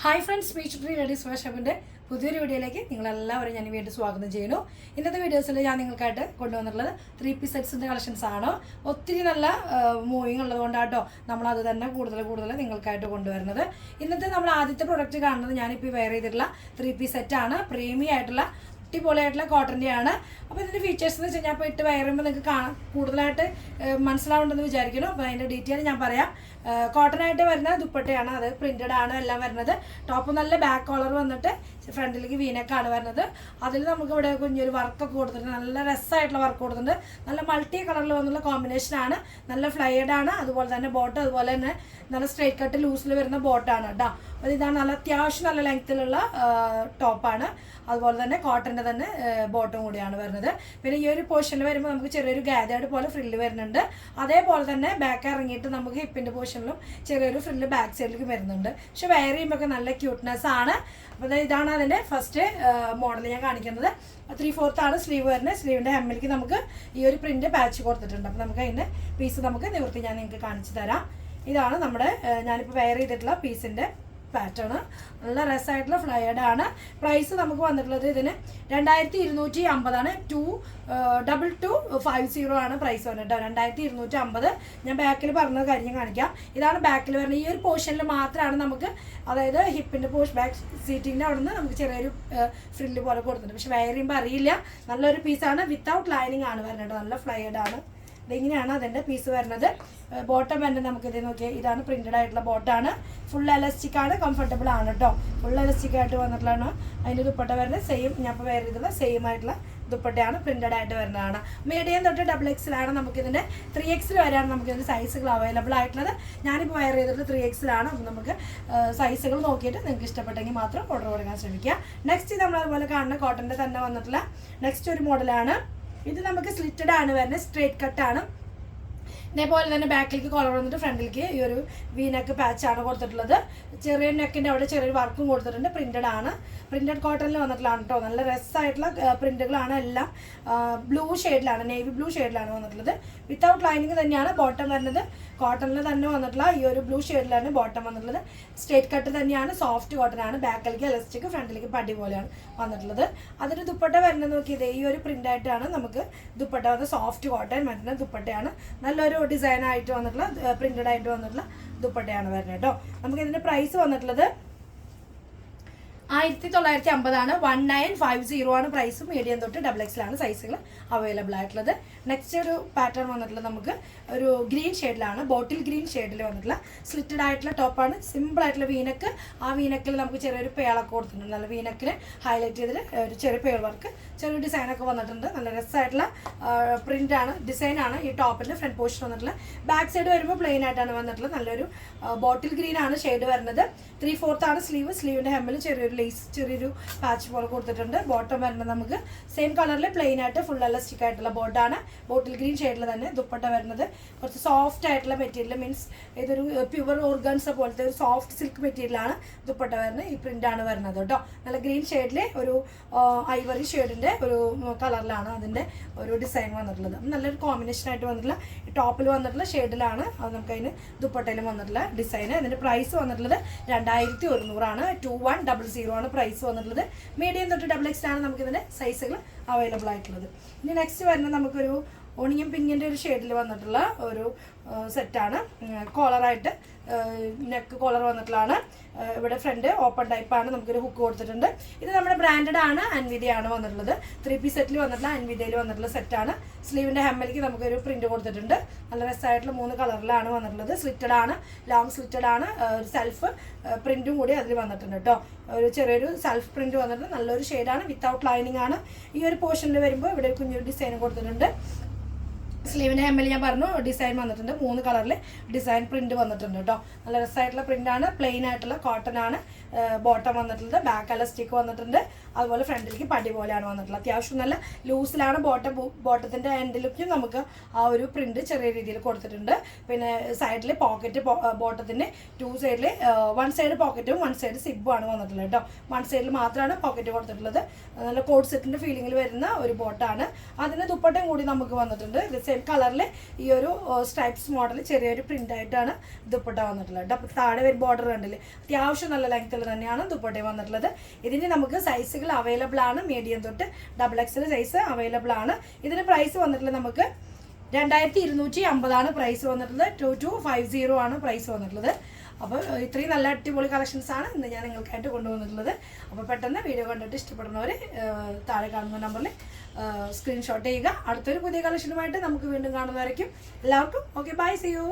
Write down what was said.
Hi friends, beach tree ladies ഫാഷൻ്റെ പുതിയൊരു വീഡിയോയിലേക്ക് നിങ്ങളെല്ലാവരും ഞാൻ വീണ്ടും സ്വാഗതം ചെയ്യുന്നു. ഇന്നത്തെ വീഡിയോസിൽ ഞാൻ നിങ്ങൾക്കായിട്ട് കൊണ്ടുവന്നിട്ടുള്ളത് 3 പീസ് സെറ്റ്സിൻ്റെ കളക്ഷൻസ് ആണ്. ഒത്തിരി നല്ല മൂവിങ് ഉള്ളതുകൊണ്ടാട്ടോ നമ്മളത് തന്നെ കൂടുതൽ നിങ്ങൾക്കായിട്ട് കൊണ്ടുവരുന്നത്. ഇന്നത്തെ നമ്മൾ ആദ്യത്തെ പ്രൊഡക്റ്റ് കാണുന്നത് ഞാനിപ്പോൾ വെയർ ചെയ്തിട്ടുള്ള 3 പീസ് സെറ്റാണ്. പ്രീമിയം ആയിട്ടുള്ള അടിപൊളിയായിട്ടുള്ള കോട്ടൻ്റെ ആണ്. അപ്പോൾ ഇതിൻ്റെ ഫീച്ചേഴ്സ് എന്ന് വെച്ച് കഴിഞ്ഞാൽ അപ്പോൾ ഇട്ട് വയറുമ്പോൾ നിങ്ങൾക്ക് കൂടുതലായിട്ട് മനസ്സിലാവുണ്ടെന്ന് വിചാരിക്കുന്നു. അപ്പോൾ അതിൻ്റെ ഡീറ്റെയിൽ ഞാൻ പറയാം. കോട്ടനായിട്ട് വരുന്ന ദുപ്പട്ടയാണ്, അത് പ്രിൻറ്റഡ് ആണ് എല്ലാം വരുന്നത്. ടോപ്പ് നല്ല ബാക്ക് കോളർ വന്നിട്ട് ഫ്രണ്ടിലേക്ക് വീനക്കാണ് വരുന്നത്. അതിൽ നമുക്ക് ഇവിടെ കുഞ്ഞൊരു വർക്കൊക്കെ കൊടുത്തിട്ടുണ്ട്, നല്ല രസമായിട്ടുള്ള വർക്ക് കൊടുത്തിട്ടുണ്ട്. നല്ല മൾട്ടി കളറിൽ വന്നുള്ള കോമ്പിനേഷനാണ്, നല്ല ഫ്ലൈഡ് ആണ്. അതുപോലെ തന്നെ ബോട്ട് അതുപോലെ തന്നെ നല്ല സ്ട്രൈറ്റ് കട്ട് ലൂസിൽ വരുന്ന ബോട്ടാണ് കേട്ടോ. അപ്പോൾ ഇതാണ് നല്ല അത്യാവശ്യം നല്ല ലെങ്ത്തിലുള്ള ടോപ്പാണ്. അതുപോലെ തന്നെ കോട്ടൻ്റെ തന്നെ ബോട്ടും കൂടിയാണ് വരുന്നത്. പിന്നെ ഈ ഒരു പോർഷനിൽ വരുമ്പോൾ നമുക്ക് ചെറിയൊരു ഗാദേഡ് പോലെ ഫ്രില്ല് വരുന്നുണ്ട്. അതേപോലെ തന്നെ ബാക്ക് ഇറങ്ങിയിട്ട് നമുക്ക് ഹിപ്പിൻ്റെ പോർഷനിലും ചെറിയൊരു ഫ്രില്ല് ബാക്ക് സൈഡിലേക്ക് വരുന്നുണ്ട്. പക്ഷെ വെയർ ചെയ്യുമ്പോൾ നല്ല ക്യൂട്ട്നെസ് ആണ്. അപ്പോൾ ഇതാണ് അതിൻ്റെ ഫസ്റ്റ് മോഡൽ ഞാൻ കാണിക്കുന്നത്. 3/4 ആണ് സ്ലീവ് വരുന്നത്. സ്ലീവിൻ്റെ ഹെമ്മിലേക്ക് നമുക്ക് ഈ ഒരു പ്രിൻറ്റ് പാച്ച് കൊടുത്തിട്ടുണ്ട്. അപ്പോൾ നമുക്ക് അതിൻ്റെ പീസ് നമുക്ക് നിവർത്തി ഞാൻ നിങ്ങൾക്ക് കാണിച്ചു തരാം. ഇതാണ് നമ്മുടെ ഞാനിപ്പോൾ വെയർ ചെയ്തിട്ടുള്ള പീസിൻ്റെ പാറ്റേൺ. നല്ല രസമായിട്ടുള്ള ഫ്ലൈഡ് ആണ്. പ്രൈസ് നമുക്ക് വന്നിട്ടുള്ളത് ഇതിന് 2250 2250 ആണ് പ്രൈസ് വന്നിട്ട്. 2250. ഞാൻ ബാക്കിൽ പറഞ്ഞ കാര്യം കാണിക്കാം. ഇതാണ് ബാക്കിൽ വരുന്നത്. ഈ ഒരു പോർഷനിൽ മാത്രമാണ് നമുക്ക്, അതായത് ഹിപ്പിൻ്റെ ബാക്ക് സീറ്റിൻ്റെ അവിടെ നിന്ന് നമുക്ക് ചെറിയൊരു ഫ്രില്ല് പോലെ കൊടുത്തിട്ടുണ്ട്. പക്ഷെ വെയർ ചെയ്യുമ്പോൾ അറിയില്ല. നല്ലൊരു പീസാണ്, വിത്തൗട്ട് ലൈനിങ് ആണ് വരുന്നത്. നല്ല ഫ്ലൈഡ് ആണ്. ഇതിങ്ങനെയാണ് അതിൻ്റെ പീസ് വരുന്നത്. ബോട്ടം വരുന്നത് നമുക്കിത് നോക്കിയാൽ ഇതാണ് പ്രിൻറ്റഡ് ആയിട്ടുള്ള ബോട്ടാണ്. ഫുൾ എലാസ്റ്റിക് ആണ്, കംഫർട്ടബിൾ ആണ് കേട്ടോ. ഫുൾ എലാസ്റ്റിക് ആയിട്ട് വന്നിട്ടുള്ളതാണ് അതിൻ്റെ ദുപ്പട്ട വരുന്നത്. സെയിം ഞാൻ ഇപ്പോൾ വെയർ ചെയ്തിട്ടുള്ള സെയിം ആയിട്ടുള്ള ദുപ്പട്ടയാണ്, പ്രിൻറ്റഡ് ആയിട്ട് വരുന്നതാണ്. മീഡിയം തൊട്ട് XXL ആണ് നമുക്കിതിൻ്റെ. 3XL വരെയാണ് നമുക്കിതിൻ്റെ സൈസുകൾ അവൈലബിൾ ആയിട്ടുള്ളത്. ഞാനിപ്പോൾ വെയർ ചെയ്തിട്ട് 3XL ആണ്. അപ്പോൾ നമുക്ക് സൈസുകൾ നോക്കിയിട്ട് നിങ്ങൾക്ക് ഇഷ്ടപ്പെട്ടെങ്കിൽ മാത്രം ഓർഡർ കൊടുക്കാൻ ശ്രമിക്കുക. നെക്സ്റ്റ് നമ്മൾ അതുപോലെ കാണുന്ന കോട്ടൻ്റെ തന്നെ വന്നിട്ടുള്ള നെക്സ്റ്റ് ഒരു മോഡലാണ്. ഇത് നമുക്ക് സ്ലിറ്റഡ് ആണ് വരുന്നത്, സ്ട്രേറ്റ് കട്ടാണ്. ഇതേപോലെ തന്നെ ബാക്കിലേക്ക് കോളർ വന്നിട്ട് ഫ്രണ്ടിലേക്ക് ഈ ഒരു വീനക്ക് പാച്ചാണ് കൊടുത്തിട്ടുള്ളത്. ചെറിയ നെക്കിൻ്റെ അവിടെ ചെറിയൊരു വർക്കും കൊടുത്തിട്ടുണ്ട്. പ്രിൻറ്റഡ് ആണ്, പ്രിൻറ്റഡ് കോട്ടണിൽ വന്നിട്ടുള്ളതാണ് കേട്ടോ. നല്ല രസമായിട്ടുള്ള പ്രിൻറ്റുകളാണ്. എല്ലാം ബ്ലൂ ഷെയ്ഡിലാണ്, നേവി ബ്ലൂ ഷെയ്ഡിലാണ് വന്നിട്ടുള്ളത്. വിത്തൗട്ട് ലൈനിങ് തന്നെയാണ് ബോട്ടം വരുന്നത്. കോട്ടണിൽ തന്നെ വന്നിട്ടുള്ള ഈ ഒരു ബ്ലൂ ഷെയ്ഡിലാണ് ബോട്ടം വന്നിട്ടുള്ളത്. സ്ട്രേറ്റ് കട്ട് തന്നെയാണ്, സോഫ്റ്റ് കോട്ടൺ ആണ്. ബാക്കിലേക്ക് എലാസ്റ്റിക്, ഫ്രണ്ടിലേക്ക് പടി പോലെയാണ് വന്നിട്ടുള്ളത്. അതിന് ദുപ്പട്ട വരുന്നത് നോക്കിയത് ഈ ഒരു പ്രിൻ്റായിട്ടാണ് നമുക്ക് ദുപ്പട്ട വന്നത്. സോഫ്റ്റ് കോട്ടൺ വരുന്ന ദുപ്പട്ടയാണ്. നല്ലൊരു ഡിസൈനായിട്ട് വന്നിട്ടുള്ള പ്രിന്റഡ് ആയിട്ട് വന്നിട്ടുള്ള ദുപ്പട്ടയാണ് വരുന്നത് കേട്ടോ. നമുക്ക് ഇതിന്റെ പ്രൈസ് വന്നിട്ടുള്ളത് 1950 ആണ്. 1950 ആണ് പ്രൈസ്. മീഡിയം തൊട്ട് XXL ആണ് സൈസുകൾ അവൈലബിൾ ആയിട്ടുള്ളത്. നെക്സ്റ്റ് ഒരു പാറ്റേൺ വന്നിട്ടുള്ളത് നമുക്ക് ഒരു ഗ്രീൻ ഷെയ്ഡിലാണ്, ബോട്ടിൽ ഗ്രീൻ ഷെയ്ഡിൽ വന്നിട്ടുള്ള സ്ലിറ്റഡ് ആയിട്ടുള്ള ടോപ്പാണ്. സിമ്പിൾ ആയിട്ടുള്ള വീനക്ക്. ആ വീനക്കിൽ നമുക്ക് ചെറിയൊരു പേളൊക്കെ കൊടുത്തിട്ടുണ്ട്. നല്ല വീനക്കിൽ ഹൈലൈറ്റ് ചെയ്തിട്ട് ഒരു ചെറിയ പേൾ വർക്ക്, ചെറിയ ഡിസൈനൊക്കെ വന്നിട്ടുണ്ട്. നല്ല രസമായിട്ടുള്ള പ്രിൻ്റാണ്, ഡിസൈനാണ് ഈ ടോപ്പിൻ്റെ ഫ്രണ്ട് പോർഷൻ വന്നിട്ടുള്ള. ബാക്ക് സൈഡ് വരുമ്പോൾ പ്ലെയിൻ ആയിട്ടാണ് വന്നിട്ടുള്ളത്. നല്ലൊരു ബോട്ടിൽ ഗ്രീൻ ആണ് ഷെയ്ഡ് വരുന്നത്. 3/4 ആണ് സ്ലീവ്. സ്ലീവിൻ്റെ ഹെമ്മിൽ ചെറിയൊരു പാച്ച് പോലെ കൊടുത്തിട്ടുണ്ട്. ബോട്ടം വരുമ്പോൾ നമുക്ക് സെയിം കളറിൽ പ്ലെയിൻ ആയിട്ട് ഫുൾ എലാസ്റ്റിക് ആയിട്ടുള്ള ബോട്ടാണ്. ബോട്ടിൽ ഗ്രീൻ ഷെയ്ഡിൽ തന്നെ ദുപ്പട്ട വരുന്നത്. കുറച്ച് സോഫ്റ്റ് ആയിട്ടുള്ള മെറ്റീരിയൽ, മീൻസ് ഇതൊരു പ്യുവർ ഓർഗൻസ പോലത്തെ ഒരു സോഫ്റ്റ് സിൽക്ക് മെറ്റീരിയലാണ് ദുപ്പട്ട വരുന്നത്. ഈ പ്രിൻ്റാണ് വരുന്നത് കേട്ടോ. നല്ല ഗ്രീൻ ഷെയ്ഡിൽ ഒരു ഐവറി ഷെയ്ഡിൻ്റെ ഒരു കളറിലാണ് അതിൻ്റെ ഒരു ഡിസൈൻ വന്നിട്ടുള്ളത്. നല്ലൊരു കോമ്പിനേഷൻ ആയിട്ട് വന്നിട്ടുള്ള ടോപ്പിൽ വന്നിട്ടുള്ള ഷെയ്ഡിലാണ്. അത് നമുക്ക് അതിന് ദുപ്പട്ടയിലും വന്നിട്ടുള്ള ഡിസൈൻ. അതിൻ്റെ പ്രൈസ് വന്നിട്ടുള്ളത് 2100 ആണ്. 2100 ആണ് പ്രൈസ് വന്നിട്ടുള്ളത്. മീഡിയം തൊട്ട് XXL ആണ് നമുക്കിതിൻ്റെ സൈസുകൾ അവൈലബിൾ ആയിട്ടുള്ളത്. ഇനി നെക്സ്റ്റ് വരുന്നത് നമുക്കൊരു ഓണിയൻ പിങ്കിൻ്റെ ഒരു ഷെയ്ഡിൽ വന്നിട്ടുള്ള ഒരു സെറ്റാണ്. കോളറായിട്ട് നെക്ക് കോളർ വന്നിട്ടുള്ളതാണ്. ഇവിടെ ഫ്രണ്ട് ഓപ്പൺ ടൈപ്പാണ്. നമുക്കൊരു ഹുക്ക് കൊടുത്തിട്ടുണ്ട്. ഇത് നമ്മുടെ ബ്രാൻഡഡ് ആണ്, അൻവിതയാണ് വന്നിട്ടുള്ളത്. 3 പീസ് സെറ്റിൽ വന്നിട്ടുള്ള അൻവിതയിൽ വന്നിട്ടുള്ള സെറ്റാണ്. സ്ലീവിൻ്റെ ഹെമ്മിലേക്ക് നമുക്കൊരു പ്രിന്റ് കൊടുത്തിട്ടുണ്ട്. നല്ല രസമായിട്ടുള്ള 3 കളറിലാണ് വന്നിട്ടുള്ളത്. സ്ലിറ്റഡ് ആണ്, ലോങ് സ്ലിറ്റഡ് ആണ്. ഒരു സെൽഫ് പ്രിന്റും കൂടി അതിൽ വന്നിട്ടുണ്ട് കേട്ടോ. ഒരു ചെറിയൊരു സെൽഫ് പ്രിന്റ് വന്നിട്ട് നല്ലൊരു ഷെയ്ഡാണ്. വിത്തൗട്ട് ലൈനിങ് ആണ്. ഈ ഒരു പോർഷനിൽ വരുമ്പോൾ ഇവിടെ ഒരു കുഞ്ഞൊരു ഡിസൈൻ കൊടുത്തിട്ടുണ്ട്. സ്ലീവിൻ്റെ ഹെമ്മിൽ ഞാൻ പറഞ്ഞു ഡിസൈൻ വന്നിട്ടുണ്ട്. 3 കളറിൽ ഡിസൈൻ പ്രിന്റ് വന്നിട്ടുണ്ട് കേട്ടോ. നല്ല രസമായിട്ടുള്ള പ്രിൻ്റാണ്. പ്ലെയിൻ ആയിട്ടുള്ള കോട്ടൺ ആണ് ബോട്ടം വന്നിട്ടുള്ളത്. ബാക്ക് എലാസ്റ്റിക് വന്നിട്ടുണ്ട്. അതുപോലെ ഫ്രണ്ടിലേക്ക് പടി പോലെയാണ് വന്നിട്ടുള്ളത്. അത്യാവശ്യം നല്ല ലൂസിലാണ് ബോട്ടത്തിൻ്റെ എൻഡിലേക്കും നമുക്ക് ആ ഒരു പ്രിന്റ് ചെറിയ രീതിയിൽ കൊടുത്തിട്ടുണ്ട്. പിന്നെ സൈഡിൽ പോക്കറ്റ്, ബോട്ടത്തിൻ്റെ 2 സൈഡിൽ 1 സൈഡ് പോക്കറ്റും 1 സൈഡ് സിബും ആണ് വന്നിട്ടുള്ളത് കേട്ടോ. 1 സൈഡിൽ മാത്രമാണ് പോക്കറ്റ് കൊടുത്തിട്ടുള്ളത്. നല്ല കോഡ് സെറ്റിൻ്റെ ഫീലിംഗിൽ വരുന്ന ഒരു ബോട്ടാണ്. അതിന് ദുപ്പട്ടയും കൂടി നമുക്ക് വന്നിട്ടുണ്ട്. സെയിം കളറിൽ ഈ ഒരു സ്ട്രൈപ്സ് മോഡൽ ചെറിയൊരു പ്രിന്റ് ആയിട്ടാണ് ദുപ്പട്ട വന്നിട്ടുള്ളത്. താഴെ ഒരു ബോർഡർ കണ്ടില്ലേ, അത്യാവശ്യം നല്ല ലെങ്ത്തിൽ തന്നെയാണ് ദുപ്പട്ട വന്നിട്ടുള്ളത്. ഇതിന് നമുക്ക് സൈസുകൾ അവൈലബിൾ ആണ്, മീഡിയം തൊട്ട് XXL സൈസ് അവൈലബിൾ ആണ്. ഇതിന് പ്രൈസ് വന്നിട്ടുള്ളത് നമുക്ക് 2250 പ്രൈസ് വന്നിട്ടുള്ളത്. 2250 ആണ് പ്രൈസ് വന്നിട്ടുള്ളത്. അപ്പോൾ ഇത്രയും നല്ല അടിപൊളി കളക്ഷൻസ് ആണ് ഇന്ന് ഞാൻ നിങ്ങൾക്കായിട്ട് കൊണ്ടുവന്നിട്ടുള്ളത്. അപ്പോൾ പെട്ടെന്ന് വീഡിയോ കണ്ടിട്ട് ഇഷ്ടപ്പെടുന്നവർ താഴെ കാണുന്ന നമ്പറിൽ സ്ക്രീൻഷോട്ട് ചെയ്യുക. അടുത്തൊരു പുതിയ കളക്ഷനുമായിട്ട് നമുക്ക് വീണ്ടും കാണുന്നതായിരിക്കും. എല്ലാവർക്കും ഓക്കെ, ബൈ, സീ യു.